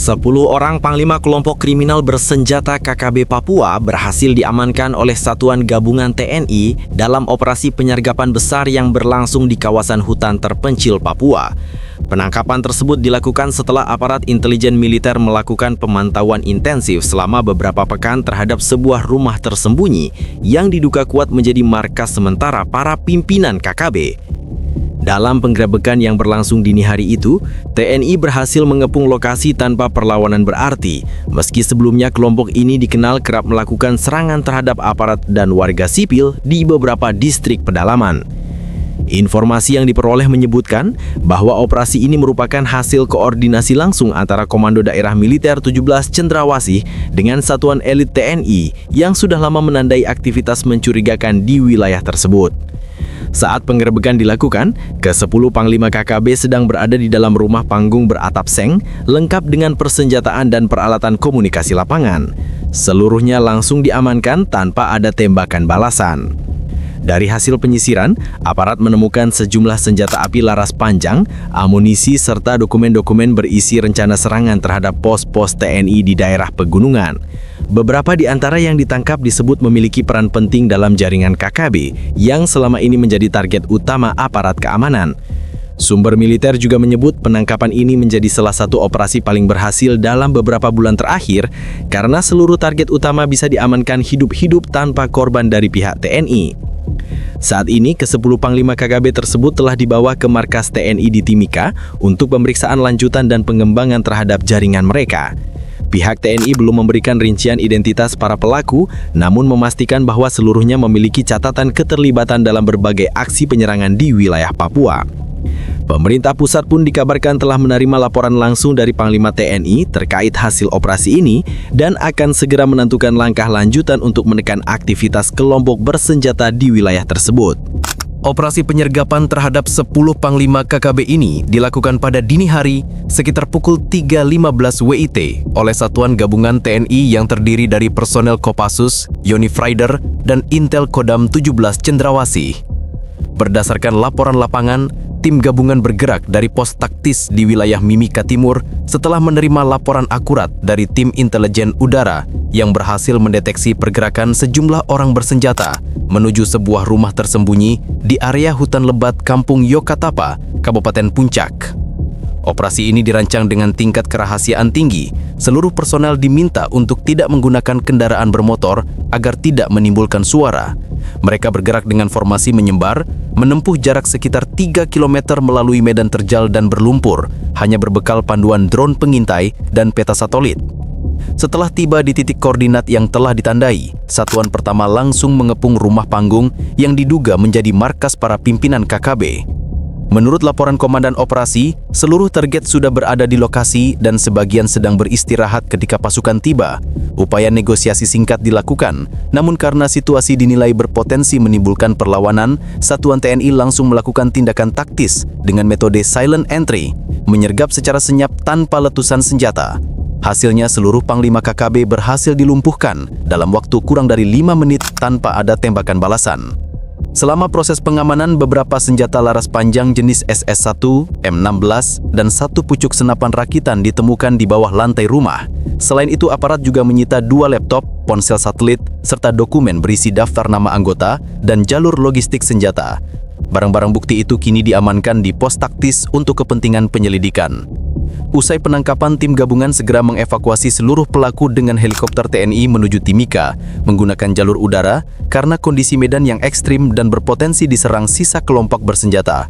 10 orang panglima kelompok kriminal bersenjata KKB Papua berhasil diamankan oleh Satuan Gabungan TNI dalam operasi penyergapan besar yang berlangsung di kawasan hutan terpencil Papua. Penangkapan tersebut dilakukan setelah aparat intelijen militer melakukan pemantauan intensif selama beberapa pekan terhadap sebuah rumah tersembunyi yang diduga kuat menjadi markas sementara para pimpinan KKB. Dalam penggerebekan yang berlangsung dini hari itu, TNI berhasil mengepung lokasi tanpa perlawanan berarti, meski sebelumnya kelompok ini dikenal kerap melakukan serangan terhadap aparat dan warga sipil di beberapa distrik pedalaman. Informasi yang diperoleh menyebutkan bahwa operasi ini merupakan hasil koordinasi langsung antara Komando Daerah Militer 17 Cendrawasih dengan satuan elit TNI yang sudah lama menandai aktivitas mencurigakan di wilayah tersebut. Saat penggerebekan dilakukan, ke-10 Panglima KKB sedang berada di dalam rumah panggung beratap seng, lengkap dengan persenjataan dan peralatan komunikasi lapangan. Seluruhnya langsung diamankan tanpa ada tembakan balasan. Dari hasil penyisiran, aparat menemukan sejumlah senjata api laras panjang, amunisi, serta dokumen-dokumen berisi rencana serangan terhadap pos-pos TNI di daerah pegunungan. Beberapa di antara yang ditangkap disebut memiliki peran penting dalam jaringan KKB yang selama ini menjadi target utama aparat keamanan. Sumber militer juga menyebut penangkapan ini menjadi salah satu operasi paling berhasil dalam beberapa bulan terakhir karena seluruh target utama bisa diamankan hidup-hidup tanpa korban dari pihak TNI. Saat ini, ke-10 Panglima KKB tersebut telah dibawa ke markas TNI di Timika untuk pemeriksaan lanjutan dan pengembangan terhadap jaringan mereka. Pihak TNI belum memberikan rincian identitas para pelaku, namun memastikan bahwa seluruhnya memiliki catatan keterlibatan dalam berbagai aksi penyerangan di wilayah Papua. Pemerintah pusat pun dikabarkan telah menerima laporan langsung dari Panglima TNI terkait hasil operasi ini dan akan segera menentukan langkah lanjutan untuk menekan aktivitas kelompok bersenjata di wilayah tersebut. Operasi penyergapan terhadap 10 Panglima KKB ini dilakukan pada dini hari sekitar pukul 3.15 WIT oleh Satuan Gabungan TNI yang terdiri dari personel Kopassus, Yonif Rider, dan Intel Kodam 17 Cendrawasih. Berdasarkan laporan lapangan, tim gabungan bergerak dari pos taktis di wilayah Mimika Timur setelah menerima laporan akurat dari tim intelijen udara yang berhasil mendeteksi pergerakan sejumlah orang bersenjata menuju sebuah rumah tersembunyi di area hutan lebat Kampung Yokatapa, Kabupaten Puncak. Operasi ini dirancang dengan tingkat kerahasiaan tinggi. Seluruh personel diminta untuk tidak menggunakan kendaraan bermotor agar tidak menimbulkan suara. Mereka bergerak dengan formasi menyembar, menempuh jarak sekitar 3 km melalui medan terjal dan berlumpur, hanya berbekal panduan drone pengintai dan peta satelit. Setelah tiba di titik koordinat yang telah ditandai, satuan pertama langsung mengepung rumah panggung yang diduga menjadi markas para pimpinan KKB. Menurut laporan Komandan Operasi, seluruh target sudah berada di lokasi dan sebagian sedang beristirahat ketika pasukan tiba. Upaya negosiasi singkat dilakukan, namun karena situasi dinilai berpotensi menimbulkan perlawanan, Satuan TNI langsung melakukan tindakan taktis dengan metode silent entry, menyergap secara senyap tanpa letusan senjata. Hasilnya seluruh Panglima KKB berhasil dilumpuhkan dalam waktu kurang dari 5 menit tanpa ada tembakan balasan. Selama proses pengamanan, beberapa senjata laras panjang jenis SS1, M16, dan satu pucuk senapan rakitan ditemukan di bawah lantai rumah. Selain itu, aparat juga menyita 2 laptop, ponsel satelit, serta dokumen berisi daftar nama anggota dan jalur logistik senjata. Barang-barang bukti itu kini diamankan di pos taktis untuk kepentingan penyelidikan. Usai penangkapan, tim gabungan segera mengevakuasi seluruh pelaku dengan helikopter TNI menuju Timika menggunakan jalur udara karena kondisi medan yang ekstrim dan berpotensi diserang sisa kelompok bersenjata.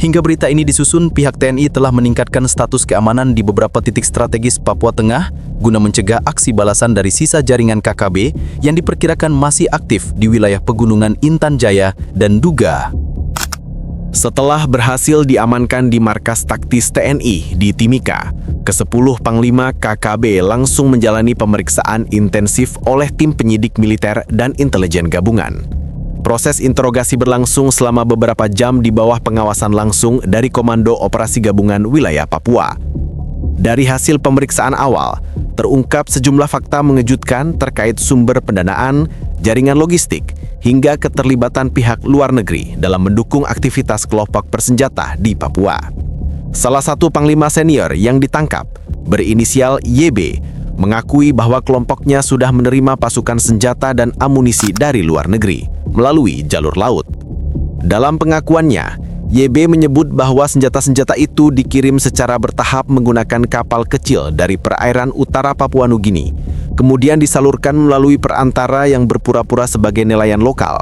Hingga berita ini disusun, pihak TNI telah meningkatkan status keamanan di beberapa titik strategis Papua Tengah guna mencegah aksi balasan dari sisa jaringan KKB yang diperkirakan masih aktif di wilayah pegunungan Intan Jaya dan Duga. Setelah berhasil diamankan di markas taktis TNI di Timika, ke-10 Panglima KKB langsung menjalani pemeriksaan intensif oleh tim penyidik militer dan intelijen gabungan. Proses interogasi berlangsung selama beberapa jam di bawah pengawasan langsung dari Komando Operasi Gabungan Wilayah Papua. Dari hasil pemeriksaan awal, terungkap sejumlah fakta mengejutkan terkait sumber pendanaan, jaringan logistik, hingga keterlibatan pihak luar negeri dalam mendukung aktivitas kelompok bersenjata di Papua. Salah satu panglima senior yang ditangkap, berinisial YB, mengakui bahwa kelompoknya sudah menerima pasukan senjata dan amunisi dari luar negeri melalui jalur laut. Dalam pengakuannya, YB menyebut bahwa senjata-senjata itu dikirim secara bertahap menggunakan kapal kecil dari perairan utara Papua Nugini, kemudian disalurkan melalui perantara yang berpura-pura sebagai nelayan lokal.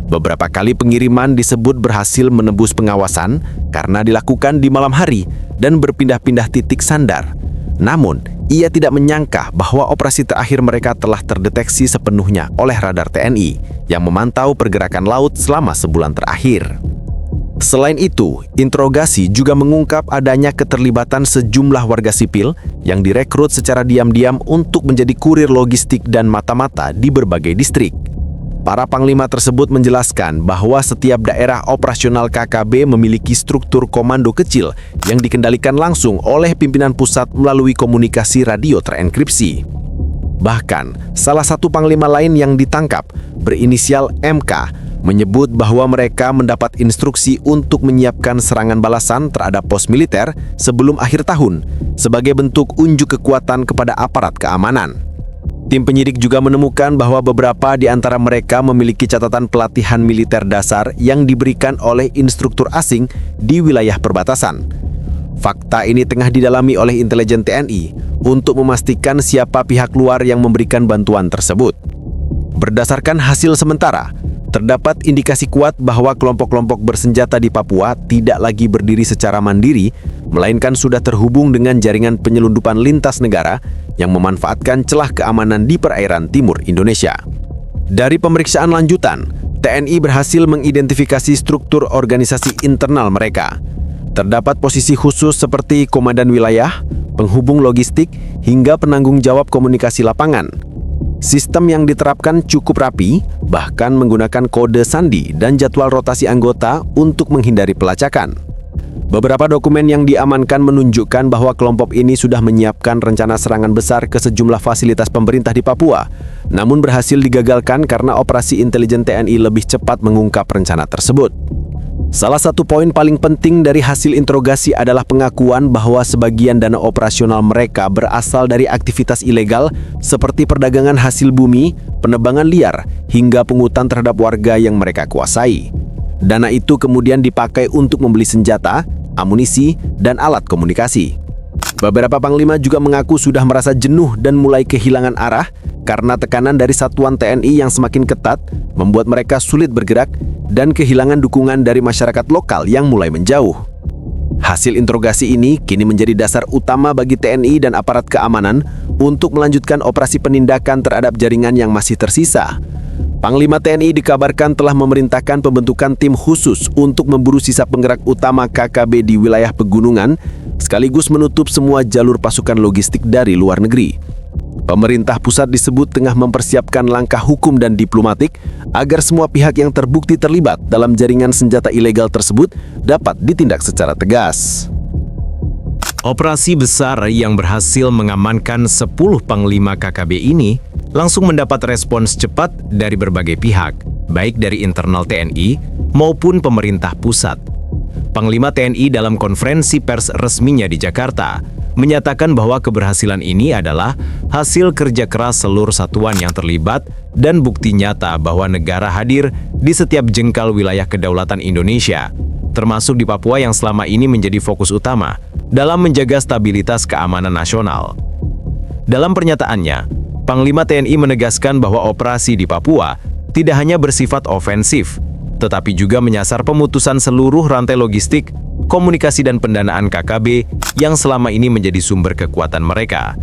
Beberapa kali pengiriman disebut berhasil menembus pengawasan karena dilakukan di malam hari dan berpindah-pindah titik sandar. Namun, ia tidak menyangka bahwa operasi terakhir mereka telah terdeteksi sepenuhnya oleh radar TNI yang memantau pergerakan laut selama sebulan terakhir. Selain itu, interogasi juga mengungkap adanya keterlibatan sejumlah warga sipil yang direkrut secara diam-diam untuk menjadi kurir logistik dan mata-mata di berbagai distrik. Para panglima tersebut menjelaskan bahwa setiap daerah operasional KKB memiliki struktur komando kecil yang dikendalikan langsung oleh pimpinan pusat melalui komunikasi radio terenkripsi. Bahkan, salah satu panglima lain yang ditangkap, berinisial MK, menyebut bahwa mereka mendapat instruksi untuk menyiapkan serangan balasan terhadap pos militer sebelum akhir tahun sebagai bentuk unjuk kekuatan kepada aparat keamanan. Tim penyidik juga menemukan bahwa beberapa di antara mereka memiliki catatan pelatihan militer dasar yang diberikan oleh instruktur asing di wilayah perbatasan. Fakta ini tengah didalami oleh intelijen TNI untuk memastikan siapa pihak luar yang memberikan bantuan tersebut. Berdasarkan hasil sementara, terdapat indikasi kuat bahwa kelompok-kelompok bersenjata di Papua tidak lagi berdiri secara mandiri, melainkan sudah terhubung dengan jaringan penyelundupan lintas negara yang memanfaatkan celah keamanan di perairan timur Indonesia. Dari pemeriksaan lanjutan, TNI berhasil mengidentifikasi struktur organisasi internal mereka. Terdapat posisi khusus seperti komandan wilayah, penghubung logistik, hingga penanggung jawab komunikasi lapangan. Sistem yang diterapkan cukup rapi, bahkan menggunakan kode sandi dan jadwal rotasi anggota untuk menghindari pelacakan. Beberapa dokumen yang diamankan menunjukkan bahwa kelompok ini sudah menyiapkan rencana serangan besar ke sejumlah fasilitas pemerintah di Papua, namun berhasil digagalkan karena operasi intelijen TNI lebih cepat mengungkap rencana tersebut. Salah satu poin paling penting dari hasil interogasi adalah pengakuan bahwa sebagian dana operasional mereka berasal dari aktivitas ilegal seperti perdagangan hasil bumi, penebangan liar, hingga pungutan terhadap warga yang mereka kuasai. Dana itu kemudian dipakai untuk membeli senjata, amunisi, dan alat komunikasi. Beberapa panglima juga mengaku sudah merasa jenuh dan mulai kehilangan arah karena tekanan dari satuan TNI yang semakin ketat membuat mereka sulit bergerak dan kehilangan dukungan dari masyarakat lokal yang mulai menjauh. Hasil interogasi ini kini menjadi dasar utama bagi TNI dan aparat keamanan untuk melanjutkan operasi penindakan terhadap jaringan yang masih tersisa. Panglima TNI dikabarkan telah memerintahkan pembentukan tim khusus untuk memburu sisa penggerak utama KKB di wilayah pegunungan, sekaligus menutup semua jalur pasukan logistik dari luar negeri. Pemerintah pusat disebut tengah mempersiapkan langkah hukum dan diplomatik agar semua pihak yang terbukti terlibat dalam jaringan senjata ilegal tersebut dapat ditindak secara tegas. Operasi besar yang berhasil mengamankan 10 panglima KKB ini langsung mendapat respons cepat dari berbagai pihak, baik dari internal TNI maupun pemerintah pusat. Panglima TNI dalam konferensi pers resminya di Jakarta menyatakan bahwa keberhasilan ini adalah hasil kerja keras seluruh satuan yang terlibat dan bukti nyata bahwa negara hadir di setiap jengkal wilayah kedaulatan Indonesia, termasuk di Papua yang selama ini menjadi fokus utama dalam menjaga stabilitas keamanan nasional. Dalam pernyataannya, Panglima TNI menegaskan bahwa operasi di Papua tidak hanya bersifat ofensif, tetapi juga menyasar pemutusan seluruh rantai logistik, komunikasi dan pendanaan KKB yang selama ini menjadi sumber kekuatan mereka.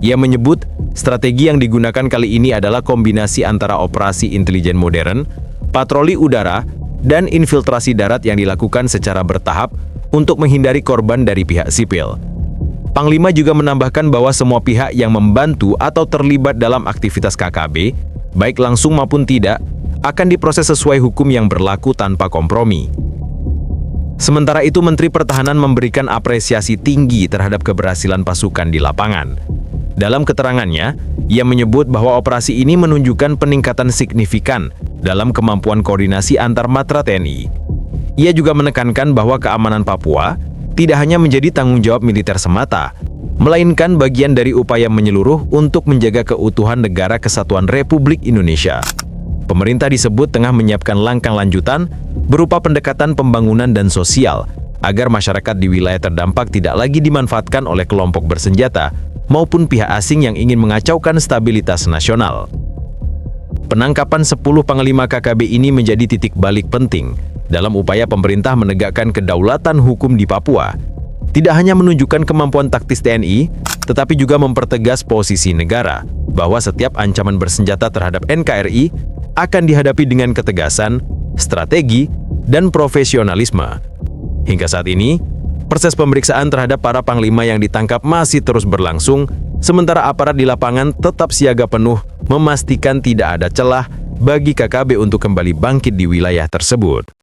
Ia menyebut strategi yang digunakan kali ini adalah kombinasi antara operasi intelijen modern, patroli udara, dan infiltrasi darat yang dilakukan secara bertahap untuk menghindari korban dari pihak sipil. Panglima juga menambahkan bahwa semua pihak yang membantu atau terlibat dalam aktivitas KKB, baik langsung maupun tidak, akan diproses sesuai hukum yang berlaku tanpa kompromi. Sementara itu, Menteri Pertahanan memberikan apresiasi tinggi terhadap keberhasilan pasukan di lapangan. Dalam keterangannya, ia menyebut bahwa operasi ini menunjukkan peningkatan signifikan dalam kemampuan koordinasi antar matra TNI. Ia juga menekankan bahwa keamanan Papua tidak hanya menjadi tanggung jawab militer semata, melainkan bagian dari upaya menyeluruh untuk menjaga keutuhan Negara Kesatuan Republik Indonesia. Pemerintah disebut tengah menyiapkan langkah lanjutan berupa pendekatan pembangunan dan sosial agar masyarakat di wilayah terdampak tidak lagi dimanfaatkan oleh kelompok bersenjata maupun pihak asing yang ingin mengacaukan stabilitas nasional. Penangkapan 10 Panglima KKB ini menjadi titik balik penting dalam upaya pemerintah menegakkan kedaulatan hukum di Papua. Tidak hanya menunjukkan kemampuan taktis TNI, tetapi juga mempertegas posisi negara bahwa setiap ancaman bersenjata terhadap NKRI akan dihadapi dengan ketegasan, strategi, dan profesionalisme. Hingga saat ini, proses pemeriksaan terhadap para panglima yang ditangkap masih terus berlangsung, sementara aparat di lapangan tetap siaga penuh memastikan tidak ada celah bagi KKB untuk kembali bangkit di wilayah tersebut.